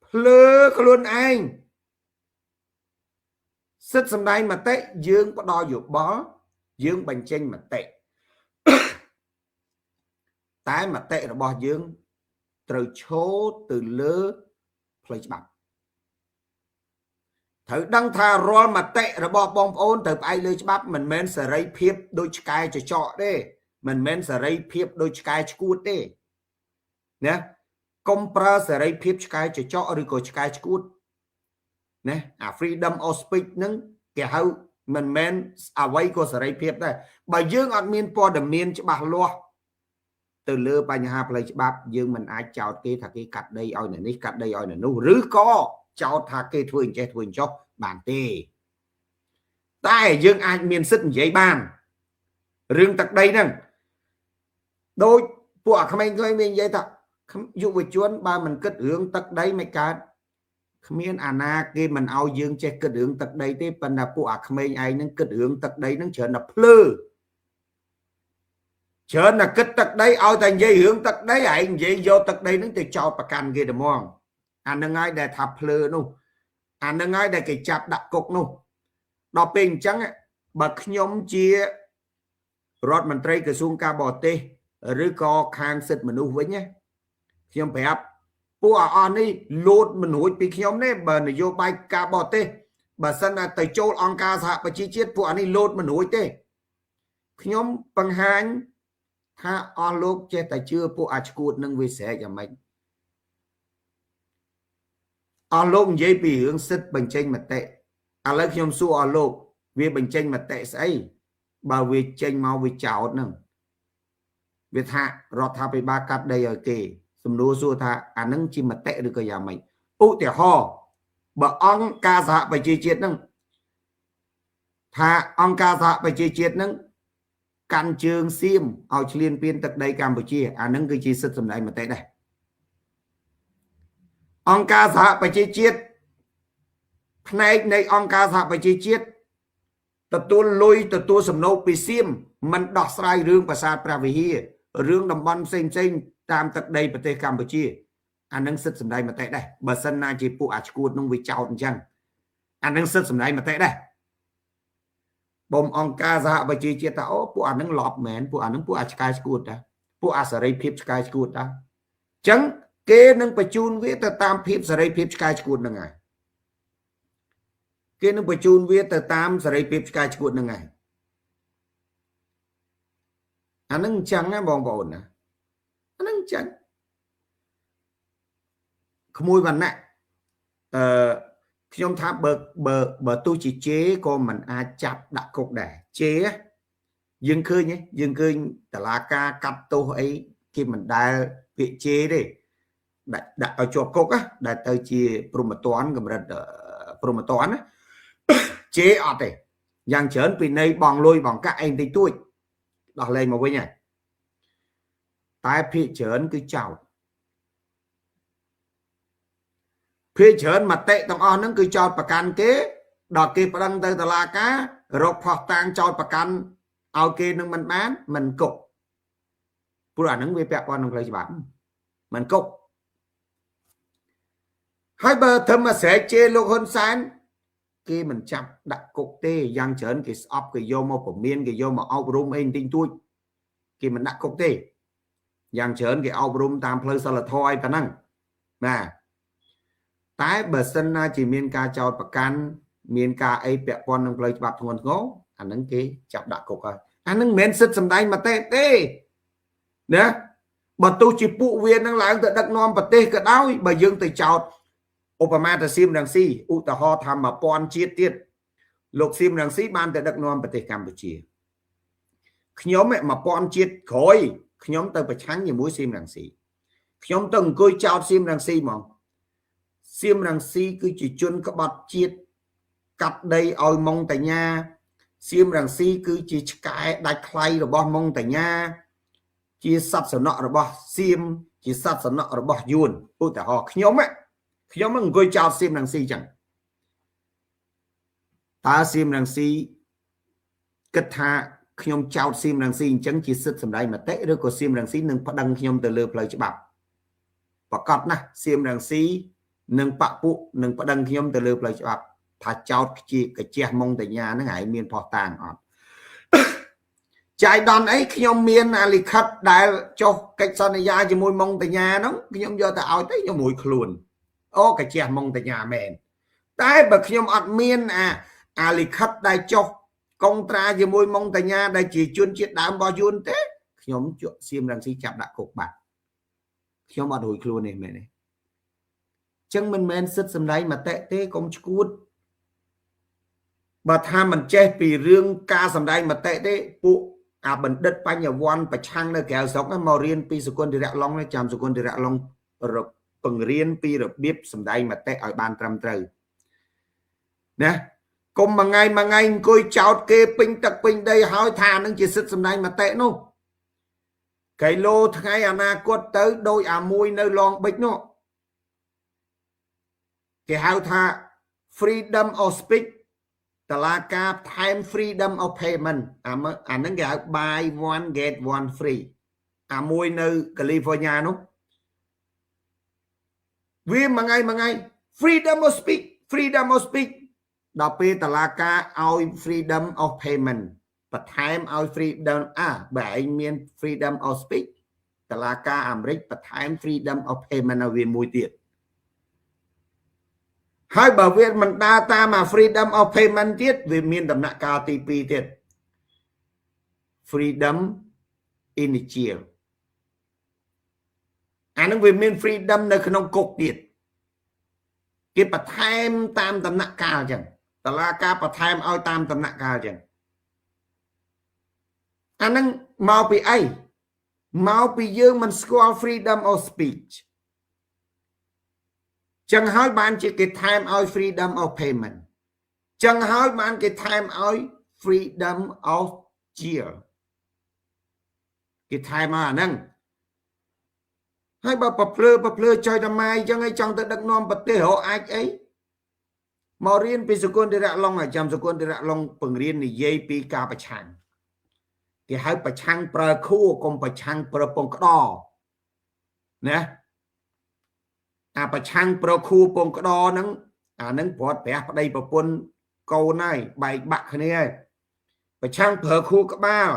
Speaker 1: ភ្លើខ្លួនឯងសិទ្ធិសម្ដែងមតិយើងផ្ដល់យោបល់យើងបញ្ចេញមតិតែមតិរបស់យើងត្រូវឈរទៅលើផ្លូវច្បាប់ត្រូវដឹងថារាល់មតិរបស់បងប្អូនត្រូវផ្អែកលើច្បាប់មិនមែនសេរីភាពដូចឆ្កែចចកទេមិនមែនសេរីភាពដូចឆ្កែឆ្កួតទេណាកុំប្រើសេរីភាពឆ្កែចចកឬក៏ឆ្កែឆ្កួតណាអា freedom of speech ហ្នឹងគេហៅមិនមែនអ្វីក៏សេរីភាពដែរបើយើងអត់មានព័ត៌មានច្បាស់លាស់ទៅលើបញ្ហាផ្លូវច្បាប់យើងមិនអាចចោទគេថាគេកាត់ដីឲ្យនៅនេះកាត់ដីឲ្យនៅនោះឬក៏ចោទថាគេធ្វើអញ្ចេះធ្វើអញ្ចោះបានទេតែយើងអាចមានសិទ្ធិនិយាយបានរឿងទឹកដីហ្នឹងដូចពួកអាក្មេងៗមាននិយាយថាយុវជនបើមិនគិតរឿងទឹកដីមិនកើត miền à na kia mình ao dương che cái đường tật đây thế phần là phụ ạc mấy ai nâng cái đường tật đây nâng trở là plư trở là cái tật đây ao thành dây hướng tật đấy ảnh dây vô tật đây nâng từ cho bà can kia được không anh nâng ai để thập plư nu anh nâng ai để cái chạp đặt cục nu đó bình chẳng bậc nhóm chia rót mình trai cái xuống ca bò tê rồi có khang xịt mình u với nhé nhóm phải áp phụ on đi lột mình hối bị nhóm này bà này vô bay ca bò tê bà sân là tới châu on ca xã bà chi chiết phụ đi lột mình hối tê nhóm bằng hành tha on lột che tại chưa phụ cụt nâng về xe cho mình on lột dây bị hướng xích bình tranh mặt tệ lấy nhóm su on lột vì bình tranh mặt tệ xây bà vì tranh mau vì chảo nâng vì thạ rót thạ bị ba cắt đây ở kì xâm đua xua thạ nâng chi mặt tệ được cái nhà mình ụ tẻ ho bà ông ca dạ bà chi chiết nâng thạ ông ca dạ bà chi chiết nâng căn trường xiêm ao liên biên tật đây Campuchia nâng cái chi sức xâm đây mặt tệ đây ông ca dạ bà chi chiết này này ông ca dạ bà chi chiết tập tuôn lôi tập tuôn sầm nâu bị xiêm mình đọc sai rương và sa pravi rương đồng băng xinh tam tật đây bờ tây Campuchia nâng sức sầm đây mà tệ đây bờ sân na chỉ phụ cụt nông vị chào chăng nâng sức sầm đây mà tệ đây bom ông ca dạ bà chi chia tạo phụ nâng lọp mền phụ nâng phụ sky cụt đó phụ sợi phép sky cụt đó chẳng kế nâng phải chun với tam phép sợi phép sky cụt nâng ngày kế nâng phải chun với tam sợi phép sky cụt nâng ngày nâng chẳng á bong bồn nè nâng chẳng không mùi bằng nè trong tháp bờ tôi chỉ chế con mình chạp đặt cục để chế dừng khơi nhé dừng khơi là ca cắt tôi ấy khi mình đã bị chế đi đặt ở chỗ cục á đặt tới chia promotoán cầm ra promotoán á chế ở đây dàn chớn vì này bằng lôi bằng các anh thì tôi đọc lên một với nhỉ tại phía chớn cứ chào phía chớn mà tệ tông on nó cứ cho bà can kế đọc kia bà đăng tới là cá rộp hoặc tăng cho bà can ao kia nó mình bán mình cục bữa là nó về bẹp con nó lấy bán mình cục hai bờ thơm mà sẽ chê lúc hơn sáng khi mình chặt đặt cục tê giang chớn cái shop cái vô mà phổ miên cái vô mà ao room anh tinh tôi khi mình đặt cục tê giang chớn cái ao room tam plei sao là thôi ta năng nè tái bờ sân chỉ miên ca cho bạc can miên ca ấy bẹ con nông plei bạc thôn ngố nâng cái chặt đặt cục rồi nâng men sức sầm đai mà tê tê nè bà tôi chỉ phụ viên năng lại tự đặt non bà tê cả đau bà dương từ chào Obama ta sim rằng si u ta ho tham mà pon chiết tiết lục sim rằng si ban tự đặt non bà tê Campuchia nhóm mẹ mà pon chiết khối nhóm tôi phải tránh như mũi sim rằng si nhóm từng coi chào sim rằng si mà sim rằng si cứ chỉ chun các bát chiết cắt đây oi mong tại nhà sim rằng si cứ chỉ cái đại khai rồi bỏ mong tại nhà chỉ sắp sửa nọ rồi bỏ sim chỉ sắp sửa nọ rồi bỏ yun ôiแต่họ nhóm mình coi chào sim rằng si chẳng ta sim rằng si kết tha nhóm chào sim rằng si chẳng chỉ sức sầm đây mà tệ rồi có sim rằng si nâng phát đăng nhóm từ lừa lời cho bảo và cọt nè sim rằng si nâng bạc phụ nâng phát đăng nhóm từ lừa lời cho bảo thà chào chỉ cái che mong tại nhà nó ngại miền phò tàng chạy đòn ấy khi ông miền ali khát đại cho cách sau này ra chỉ môi mong tại nhà nó khi ông giờ ta ao tới cho mũi khluồn ô cái che mong tại nhà mền tại bậc khi ông ăn miền ali khát đại cho công tra chỉ môi mong tại nhà đại chỉ chuyên chiết đám bao nhiêu thế khi ông chuyện xiêm rằng si chạm đã cục bạc khi ông ăn hồi khluồn này mẹ này chân mình men sức sầm đấy mà tệ thế công chút bà tham mình che vì riêng ca sầm đây mà tệ thế phụ bình đất bánh nhà quan và chăng nơi kéo sống cái màu riêng pi sự quân đi rạng long nó chạm sự quân đi rạng long rồi bằng riêng pi rồi biết sầm đây mà tệ ở ban trăm trời nè cùng mà ngày coi chào kê pin tật pin đây hỏi thà nó chỉ sức sầm đây mà tệ nó cái lô thay na quất tới đôi mùi nơi lon bích nó គេហៅថា freedom of speech តឡាការ time freedom of payment អាហ្នឹងគេហៅ buy one get one free អាមួយនៅ California នោះវាមួយថ្ងៃ freedom of speech ដល់ពេលតឡាការឲ្យ freedom of payment បន្ថែមឲ្យ freedom បើឯងមាន freedom of speech តឡាការអាមេរិកបន្ថែម freedom of payment ឲ្យវាមួយទៀតហើយបើវាមិនដើរតាមអា freedom of payment ទៀតវាមានដំណាក់កាលទី2ទៀត freedom in the jail អានឹងវាមាន freedom នៅក្នុងគុកទៀតគេបន្ថែមតាមដំណាក់កាលអញ្ចឹងតឡាការបន្ថែមឲ្យតាមដំណាក់កាលអញ្ចឹងអានឹងមកពីអីមកពីយើងមិនស្គាល់ freedom of speech ចឹងហើយបានជាគេថែមឲ្យ freedom of payment ចឹងហើយបានគេថែមឲ្យ freedom of jail គេថែមមកអាហ្នឹងហើយបើប្រភ្លឺចុយតម៉ាយចឹងឲ្យចង់ទៅដឹកនាំប្រទេសរកអាចអីមករៀនពីសកលតិរៈឡុងឲ្យចាំសកលតិរៈឡុងពង្រៀននិយាយពីការប្រឆាំងគេហៅប្រឆាំងប្រើខួរកុំប្រឆាំងប្រើពងក្តរណាអាប្រឆាំងប្រើខួរពងក្តរហ្នឹងអាហ្នឹងព្រាត់ប្រាស់ប្តីប្រពន្ធកូនហើយបែកបាក់គ្នាហើយប្រឆាំងប្រើខួរក្បាល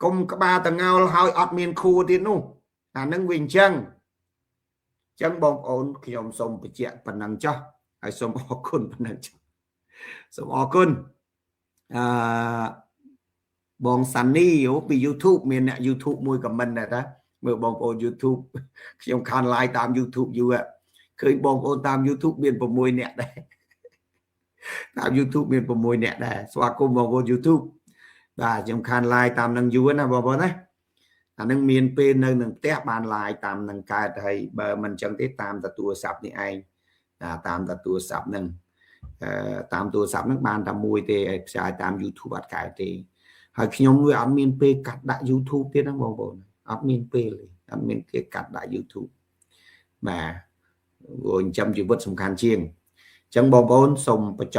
Speaker 1: កុំក្បាលតងោលហើយអត់មានខួរទៀតនោះអាហ្នឹងវាអញ្ចឹងបងប្អូនខ្ញុំសូមបញ្ជាក់ប៉ុណ្ណឹងចុះហើយសូមអរគុណប៉ុណ្ណឹងចុះសូមអរគុណបងសានីពី YouTube មានអ្នក YouTube មួយ comment ដែរតាមើលបងប្អូន YouTube ខ្ញុំខាន live តាម YouTube យូរឃើញបងប្អូនតាម YouTube មាន6នាក់ដែរតាម YouTube មាន6នាក់ដែរស្វាគមន៍បងប្អូន YouTube បាទខ្ញុំខាន live តាមនឹងយូរណាបងប្អូនណាអានឹងមានពេលនៅនឹងផ្ទះបាន live តាមនឹងកើតហើយបើមិនអញ្ចឹងទេតាមទូរស័ព្ទនេះឯងតាមទូរស័ព្ទហ្នឹងតាមទូរស័ព្ទហ្នឹងបានតែមួយទេឲ្យផ្សាយតាម YouTube អត់កើតទេហើយខ្ញុំវាអត់មានពេលកាត់ដាក់ YouTube ទៀតហ្នឹងបងប្អូនអត់មានពេលទេអត់មានគេកាត់ដាក់ YouTube បាទព្រោះចិញ្ចឹមជីវិតសំខាន់ជាងអញ្ចឹងបងប្អូនសូមបញ្ចប់